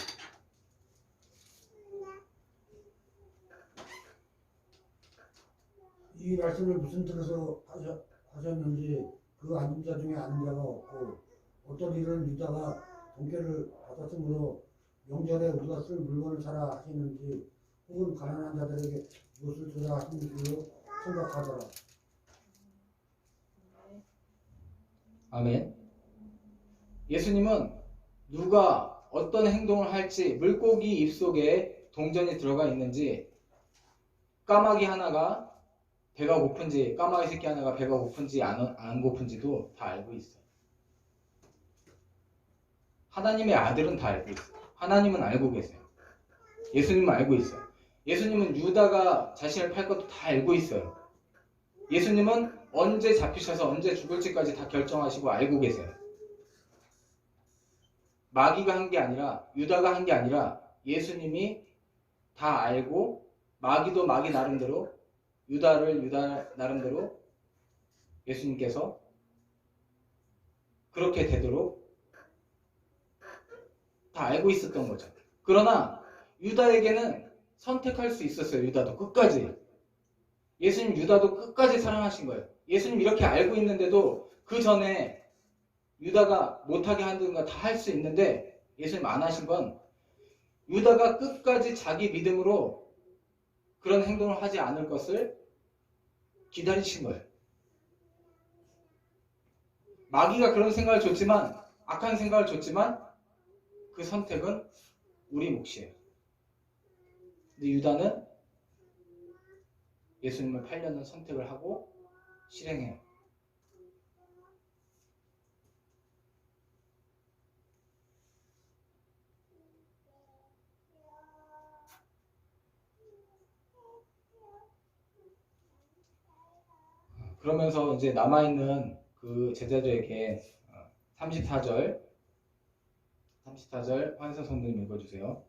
이 말씀을 무슨 뜻에서 하셨는지 그 앉은 자 중에 아는 자가 없고, 어떤 일은 유다가 돈깨를 받았으므로 명절에 우리가 쓸 물건을 사라 하시는지, 혹은 가난한 자들에게 무엇을 주라 하시는지로 생각하더라. 아멘. 예수님은 누가 어떤 행동을 할지, 물고기 입속에 동전이 들어가 있는지, 까마귀 하나가 배가 고픈지, 까마귀 새끼 하나가 배가 고픈지 안 고픈지도 다 알고 있어요. 하나님의 아들은 다 알고 있어요. 하나님은 알고 계세요. 예수님은 알고 있어요. 예수님은 유다가 자신을 팔 것도 다 알고 있어요. 예수님은 언제 잡히셔서 언제 죽을지까지 다 결정하시고 알고 계세요. 마귀가 한 게 아니라, 유다가 한 게 아니라 예수님이 다 알고, 마귀도 마귀 나름대로, 유다를 유다 나름대로 예수님께서 그렇게 되도록 다 알고 있었던 거죠. 그러나 유다에게는 선택할 수 있었어요. 유다도 끝까지. 예수님 유다도 끝까지 사랑하신 거예요. 예수님 이렇게 알고 있는데도 그 전에 유다가 못하게 하는 거 다 할 수 있는데 예수님 안 하신 건, 유다가 끝까지 자기 믿음으로 그런 행동을 하지 않을 것을 기다리신 거예요. 마귀가 그런 생각을 줬지만, 악한 생각을 줬지만 그 선택은 우리 몫이에요. 근데 유다는 예수님을 팔려는 선택을 하고 실행해요. 그러면서 이제 남아있는 그 제자들에게 34절 환희선 성도님 읽어주세요.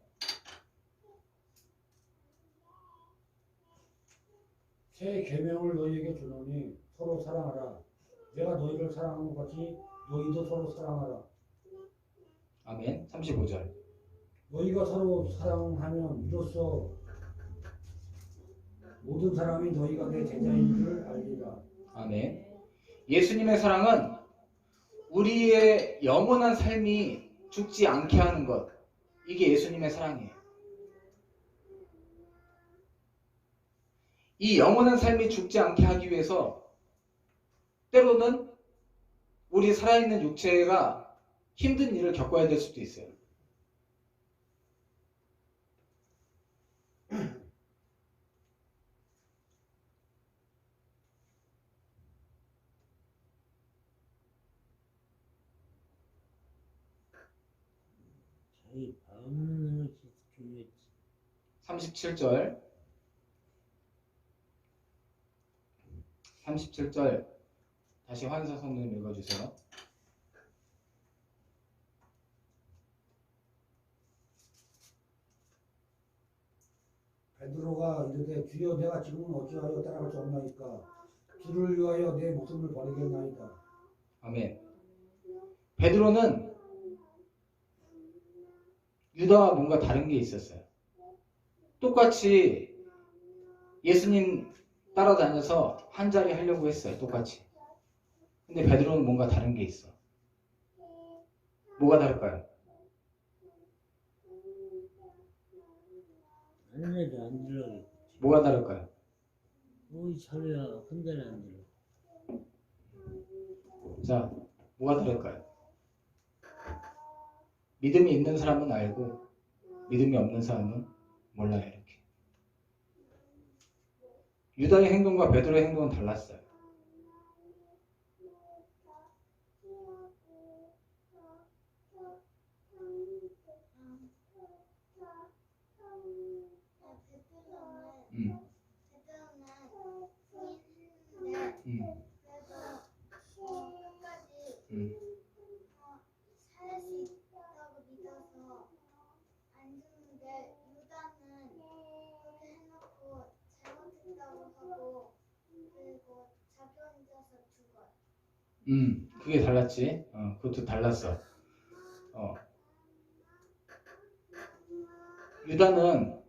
새 계명을 너희에게 주노니 서로 사랑하라. 내가 너희를 사랑한 것 같이 너희도 서로 사랑하라. 아멘. 35절. 너희가 서로 사랑하면 이로써 모든 사람이 너희가 내 제자인 줄 알리라. 아멘. 예수님의 사랑은 우리의 영원한 삶이 죽지 않게 하는 것, 이게 예수님의 사랑이에요. 이 영원한 삶이 죽지 않게 하기 위해서 때로는 우리 살아있는 육체가 힘든 일을 겪어야 될 수도 있어요. 자기 마음을 지켜야지. 37절 다시 환희선 성도님 읽어주세요. 베드로가 이르되 주여 내가 지금은 어찌하여 따라갈 수 없나이까. 주를 위하여 내 목숨을 버리겠나이다. 아멘. 베드로는 유다와 뭔가 다른 게 있었어요. 똑같이 예수님 따라다녀서 한 자리 하려고 했어요. 똑같이. 근데 베드로는 뭔가 다른 게 있어. 뭐가 다를까요? 안 내려 안 들려. 뭐가 다를까요? 오이 차려야 한 달에 안 들려. 자, 뭐가 다를까요? 믿음이 있는 사람은 알고 믿음이 없는 사람은 몰라요. 이렇게. 유다의 행동과 베드로의 행동은 달랐어요. 살 수 있다고 믿어서 안 죽는데 유다는 그렇게 해놓고 잘못했다고 하고 그리고 자기 혼자서 죽어요. 그게 달랐지. 그것도 달랐어. 유다는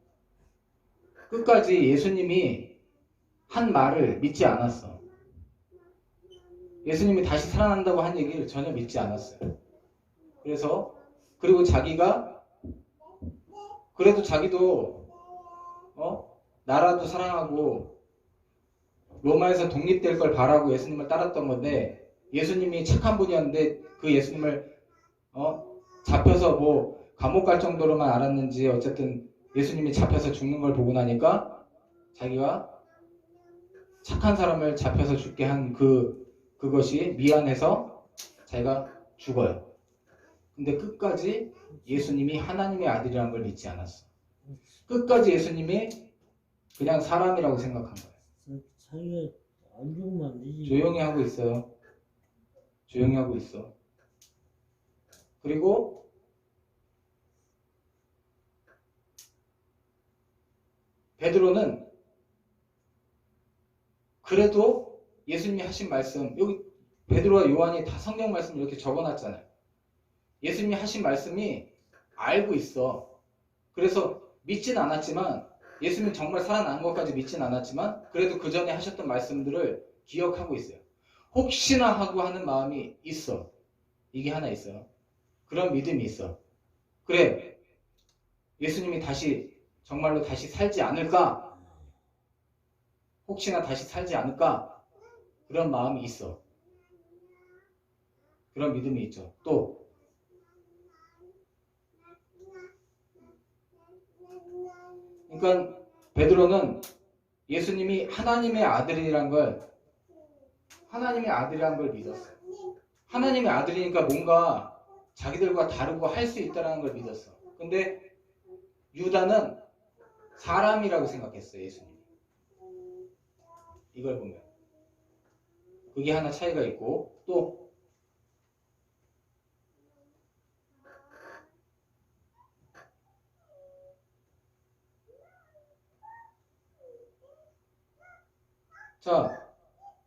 끝까지 예수님이 한 말을 믿지 않았어. 예수님이 다시 살아난다고 한 얘기를 전혀 믿지 않았어요. 그리고 자기가 그래도 자기도 나라도 사랑하고 로마에서 독립될 걸 바라고 예수님을 따랐던 건데, 예수님이 착한 분이었는데 그 예수님을 잡혀서 뭐 감옥 갈 정도로만 알았는지 어쨌든 예수님이 잡혀서 죽는 걸 보고 나니까 자기가 착한 사람을 잡혀서 죽게 한 그것이 미안해서 자기가 죽어요. 근데 끝까지 예수님이 하나님의 아들이라는 걸 믿지 않았어. 끝까지 예수님이 그냥 사람이라고 생각한 거예요. 자기가 안 죽으면 안 되지. 조용히 하고 있어요. 조용히 하고 있어. 그리고 베드로는 그래도 예수님이 하신 말씀, 여기 베드로와 요한이 다 성경 말씀을 이렇게 적어놨잖아요. 예수님이 하신 말씀이 알고 있어. 그래서 믿진 않았지만, 예수님 정말 살아난 것까지 믿진 않았지만 그래도 그 전에 하셨던 말씀들을 기억하고 있어요. 혹시나 하고 하는 마음이 있어. 이게 하나 있어요. 그런 믿음이 있어. 그래, 예수님이 정말로 다시 살지 않을까? 혹시나 다시 살지 않을까? 그런 마음이 있어. 그런 믿음이 있죠. 또 그러니까 베드로는 예수님이 하나님의 아들이란 걸 믿었어요. 하나님의 아들이니까 뭔가 자기들과 다르고 할 수 있다는 걸 믿었어. 근데 유다는 사람이라고 생각했어요. 예수님이. 이걸 보면 그게 하나 차이가 있고, 또 자,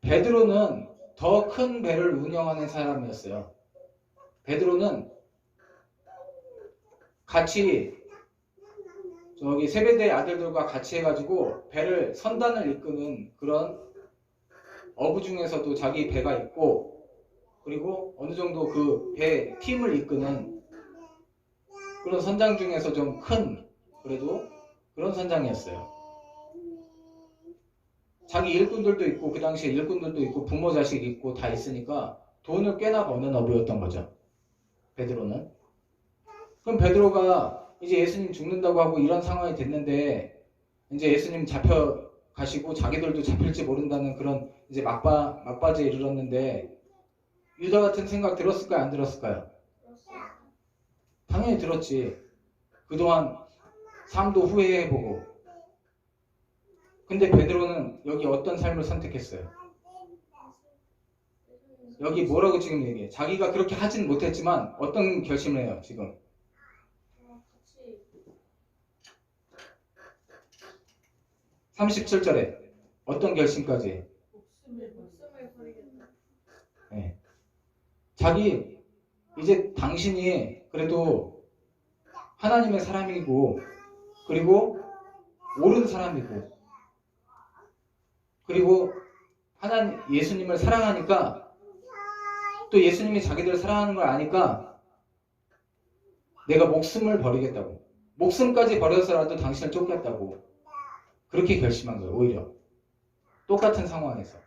베드로는 더 큰 배를 운영하는 사람이었어요. 베드로는 같이 저기 세베대의 아들들과 같이 해가지고 배를 선단을 이끄는 그런 어부 중에서도 자기 배가 있고, 그리고 어느 정도 그 배 팀을 이끄는 그런 선장 중에서 좀 큰, 그래도 그런 선장이었어요. 자기 일꾼들도 있고, 그 당시에 일꾼들도 있고, 부모 자식 있고 다 있으니까 돈을 꽤나 버는 어부였던 거죠. 베드로는. 그럼 베드로가 이제 예수님 죽는다고 하고 이런 상황이 됐는데, 이제 예수님 잡혀가시고 자기들도 잡힐지 모른다는 그런 이제 막바지에 이르렀는데, 유다 같은 생각 들었을까요? 안 들었을까요? 당연히 들었지. 그동안 삶도 후회해보고. 근데 베드로는 여기 어떤 삶을 선택했어요? 여기 뭐라고 지금 얘기해? 자기가 그렇게 하진 못했지만 어떤 결심을 해요 지금? 37절에 어떤 결심까지 해? 목숨을 버리겠다. 네. 자기 이제 당신이 그래도 하나님의 사람이고, 그리고 옳은 사람이고, 그리고 예수님을 사랑하니까, 또 예수님이 자기들을 사랑하는 걸 아니까 내가 목숨을 버리겠다고. 목숨까지 버려서라도 당신을 쫓겠다고 그렇게 결심한 거예요. 오히려 똑같은 상황에서.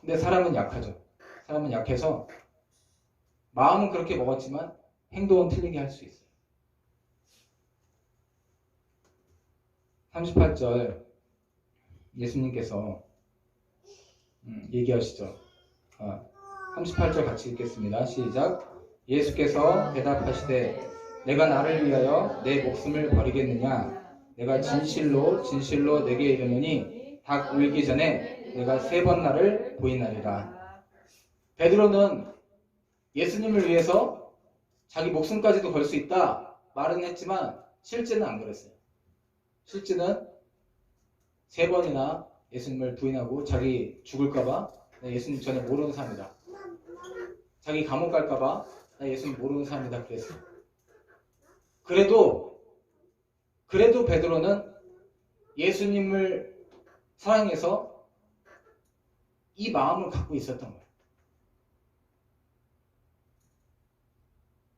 근데 사람은 약하죠. 사람은 약해서 마음은 그렇게 먹었지만 행동은 틀리게 할 수 있어요. 38절 예수님께서 얘기하시죠. 38절 같이 읽겠습니다. 시작. 예수께서 대답하시되 내가 나를 위하여 내 목숨을 버리겠느냐? 내가 진실로 진실로 내게 이르노니 닭 울기 전에 내가 3번 나를 부인하리라. 베드로는 예수님을 위해서 자기 목숨까지도 걸 수 있다 말은 했지만 실제는 안 그랬어요. 실제는 3번이나 예수님을 부인하고 자기 죽을까봐 나 예수님 전에 모르는 사람이다. 자기 감옥 갈까봐 나 예수님 모르는 사람이다 그랬어요. 그래도 베드로는 예수님을 사랑해서 이 마음을 갖고 있었던 거예요.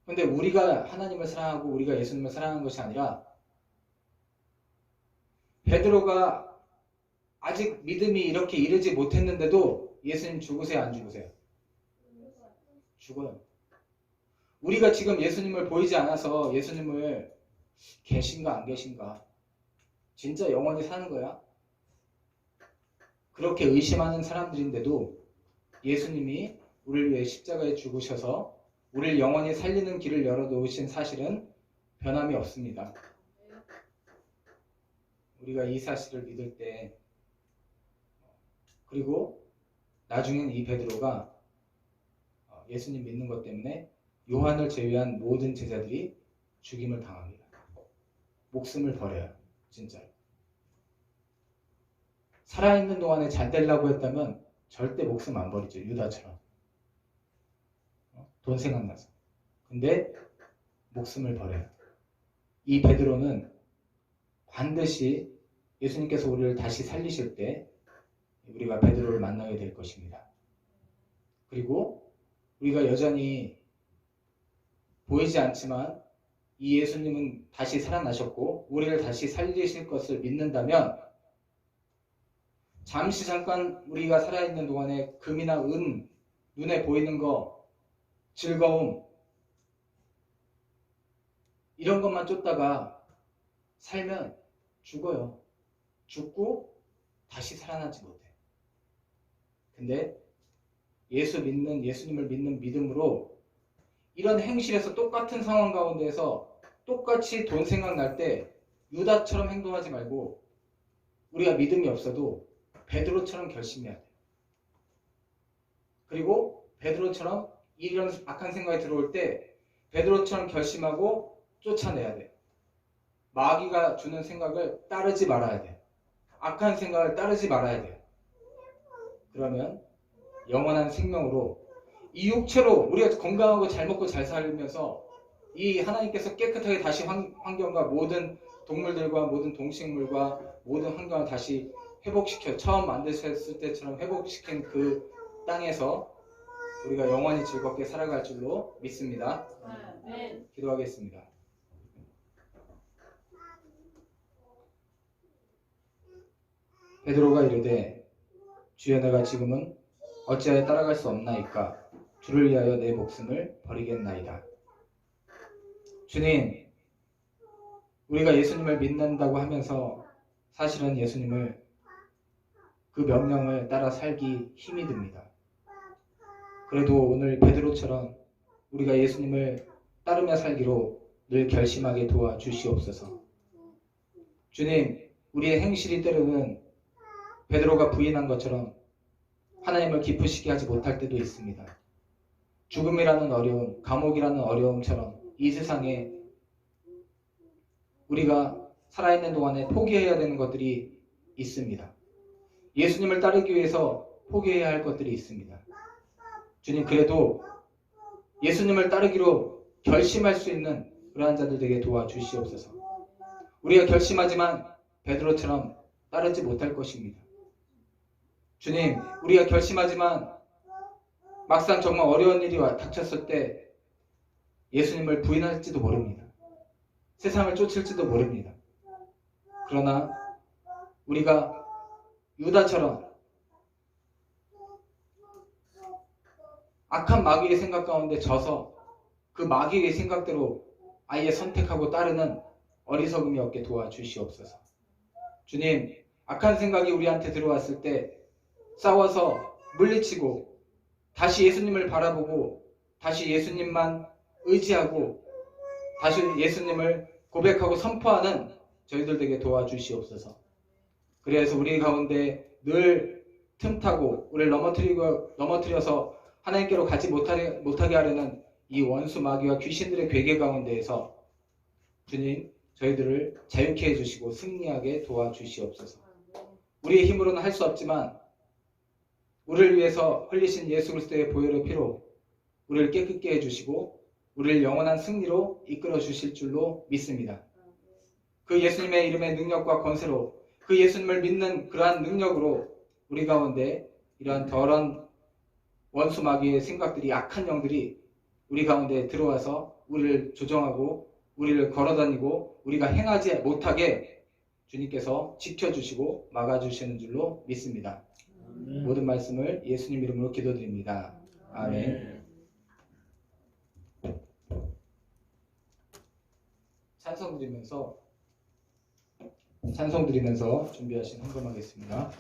근데 우리가 하나님을 사랑하고 우리가 예수님을 사랑하는 것이 아니라 베드로가 아직 믿음이 이렇게 이르지 못했는데도 예수님 죽으세요, 안 죽으세요? 죽어요. 우리가 지금 예수님을 보이지 않아서 예수님을 계신가 안 계신가 진짜 영원히 사는 거야? 그렇게 의심하는 사람들인데도 예수님이 우리를 위해 십자가에 죽으셔서 우리를 영원히 살리는 길을 열어놓으신 사실은 변함이 없습니다. 우리가 이 사실을 믿을 때 그리고 나중엔 이 베드로가 예수님 믿는 것 때문에 요한을 제외한 모든 제자들이 죽임을 당합니다. 목숨을 버려요. 진짜로. 살아있는 동안에 잘 되려고 했다면 절대 목숨 안 버리죠. 유다처럼. 돈 생각나서. 근데 목숨을 버려요. 이 베드로는 반드시 예수님께서 우리를 다시 살리실 때 우리가 베드로를 만나게 될 것입니다. 그리고 우리가 여전히 보이지 않지만 이 예수님은 다시 살아나셨고 우리를 다시 살리실 것을 믿는다면 잠시 잠깐 우리가 살아있는 동안에 금이나 은, 눈에 보이는 거, 즐거움 이런 것만 쫓다가 살면 죽어요. 죽고 다시 살아나지 못해. 근데 예수님을 믿는 믿음으로 이런 행실에서 똑같은 상황 가운데에서 똑같이 돈 생각날 때 유다처럼 행동하지 말고 우리가 믿음이 없어도 베드로처럼 결심해야 돼. 그리고 베드로처럼 이런 악한 생각이 들어올 때 베드로처럼 결심하고 쫓아내야 돼. 마귀가 주는 생각을 따르지 말아야 돼. 악한 생각을 따르지 말아야 돼. 그러면 영원한 생명으로 이 육체로 우리가 건강하고 잘 먹고 잘 살면서 이 하나님께서 깨끗하게 다시 환경과 모든 동물들과 모든 동식물과 모든 환경을 다시 회복시켜 처음 만드셨을 때처럼 회복시킨 그 땅에서 우리가 영원히 즐겁게 살아갈 줄로 믿습니다. 기도하겠습니다. 베드로가 이르되 주여 내가 지금은 어찌하여 따라갈 수 없나이까 주를 위하여 내 목숨을 버리겠나이다. 주님, 우리가 예수님을 믿는다고 하면서 사실은 예수님을 그 명령을 따라 살기 힘이 듭니다. 그래도 오늘 베드로처럼 우리가 예수님을 따르며 살기로 늘 결심하게 도와주시옵소서. 주님, 우리의 행실이 때로는 베드로가 부인한 것처럼 하나님을 기쁘시게 하지 못할 때도 있습니다. 죽음이라는 어려움, 감옥이라는 어려움처럼 이 세상에 우리가 살아있는 동안에 포기해야 되는 것들이 있습니다. 예수님을 따르기 위해서 포기해야 할 것들이 있습니다. 주님, 그래도 예수님을 따르기로 결심할 수 있는 그러한 자들 되게 도와주시옵소서. 우리가 결심하지만 베드로처럼 따르지 못할 것입니다. 주님, 우리가 결심하지만 막상 정말 어려운 일이 닥쳤을 때 예수님을 부인할지도 모릅니다. 세상을 쫓을지도 모릅니다. 그러나 우리가 유다처럼 악한 마귀의 생각 가운데 져서 그 마귀의 생각대로 아예 선택하고 따르는 어리석음이 없게 도와주시옵소서. 주님, 악한 생각이 우리한테 들어왔을 때 싸워서 물리치고 다시 예수님을 바라보고 다시 예수님만 의지하고 다시 예수님을 고백하고 선포하는 저희들 되게 도와주시옵소서. 그래서 우리 가운데 늘 틈타고 우리를 넘어뜨려서 하나님께로 가지 못하게 하려는 이 원수 마귀와 귀신들의 괴계 가운데에서 주님, 저희들을 자유케 해주시고 승리하게 도와주시옵소서. 우리의 힘으로는 할 수 없지만 우리를 위해서 흘리신 예수 그리스도의 보혈의 피로 우리를 깨끗게 해주시고 우리를 영원한 승리로 이끌어 주실 줄로 믿습니다. 그 예수님의 이름의 능력과 권세로 그 예수님을 믿는 그러한 능력으로 우리 가운데 이러한 더러운 원수 마귀의 생각들이, 악한 영들이 우리 가운데 들어와서 우리를 조정하고 우리를 걸어다니고 우리가 행하지 못하게 주님께서 지켜주시고 막아주시는 줄로 믿습니다. 모든 말씀을 예수님 이름으로 기도드립니다. 아멘. 찬송 드리면서 준비하신 헌금하겠습니다.